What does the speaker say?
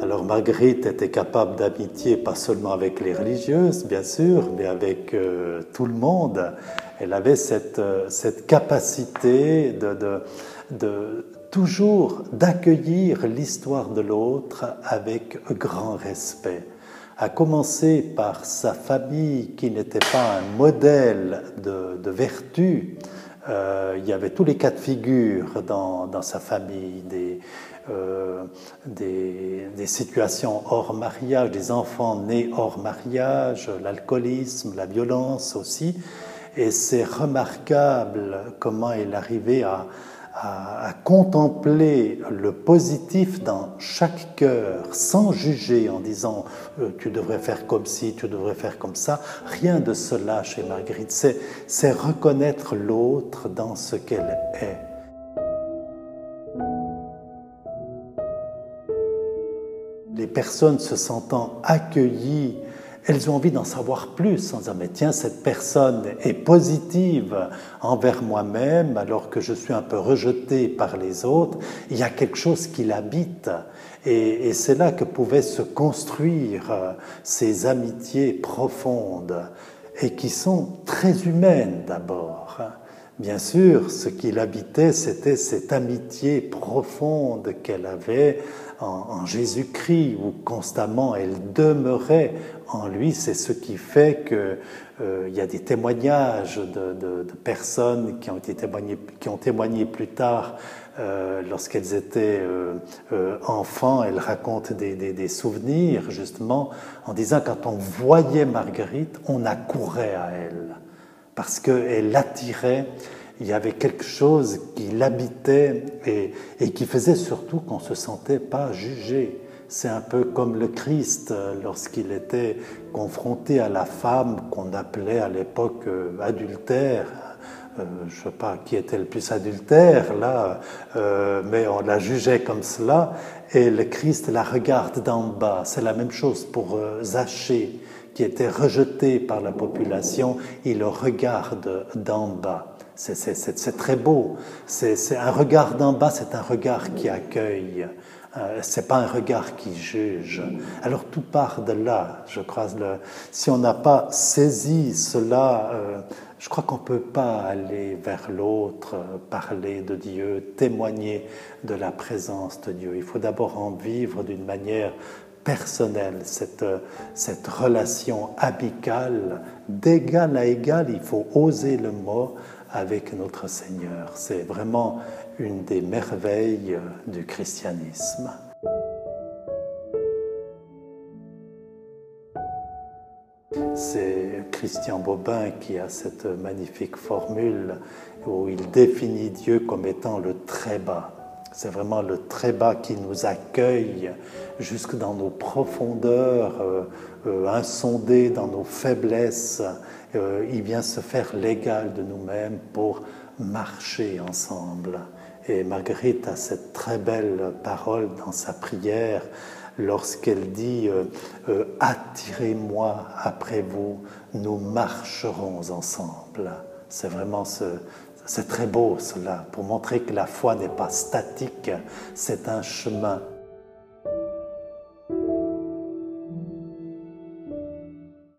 Alors Marguerite était capable d'amitié pas seulement avec les religieuses, bien sûr, mais avec tout le monde. Elle avait cette capacité de toujours d'accueillir l'histoire de l'autre avec grand respect. À commencer par sa famille qui n'était pas un modèle de vertu. Il y avait tous les cas de figure dans sa famille, des situations hors mariage, des enfants nés hors mariage, l'alcoolisme, la violence aussi. Et c'est remarquable comment il arrivait à contempler le positif dans chaque cœur, sans juger, en disant tu devrais faire comme ci, tu devrais faire comme ça. Rien de cela chez Marguerite. C'est reconnaître l'autre dans ce qu'elle est. Les personnes se sentant accueillies, elles ont envie d'en savoir plus, en disant mais tiens, cette personne est positive envers moi-même alors que je suis un peu rejeté par les autres. Il y a quelque chose qui l'habite et c'est là que pouvaient se construire ces amitiés profondes et qui sont très humaines d'abord. Bien sûr, ce qui l'habitait, c'était cette amitié profonde qu'elle avait en Jésus-Christ, où constamment elle demeurait en lui. C'est ce qui fait qu'il y a des témoignages de personnes qui ont témoigné plus tard lorsqu'elles étaient enfants. Elles racontent des souvenirs, justement, en disant quand on voyait Marguerite, on accourait à elle. Parce qu'elle attirait, il y avait quelque chose qui l'habitait et qui faisait surtout qu'on ne se sentait pas jugé. C'est un peu comme le Christ lorsqu'il était confronté à la femme qu'on appelait à l'époque adultère. Je ne sais pas qui était le plus adultère là, mais on la jugeait comme cela et le Christ la regarde d'en bas. C'est la même chose pour Zachée, qui était rejeté par la population, il le regarde d'en bas. C'est très beau. C'est un regard d'en bas, c'est un regard qui accueille. C'est pas un regard qui juge. Alors tout part de là, je crois. Si on n'a pas saisi cela, je crois qu'on peut pas aller vers l'autre, parler de Dieu, témoigner de la présence de Dieu. Il faut d'abord en vivre d'une manière personnelle, cette relation amicale, d'égal à égal, il faut oser le mot, avec notre Seigneur. C'est vraiment une des merveilles du christianisme. C'est Christian Bobin qui a cette magnifique formule où il définit Dieu comme étant le très bas. C'est vraiment le très bas qui nous accueille jusque dans nos profondeurs, insondées, dans nos faiblesses. Il vient se faire l'égal de nous-mêmes pour marcher ensemble. Et Marguerite a cette très belle parole dans sa prière lorsqu'elle dit « Attirez-moi après vous, nous marcherons ensemble ». C'est vraiment c'est très beau cela, pour montrer que la foi n'est pas statique, c'est un chemin.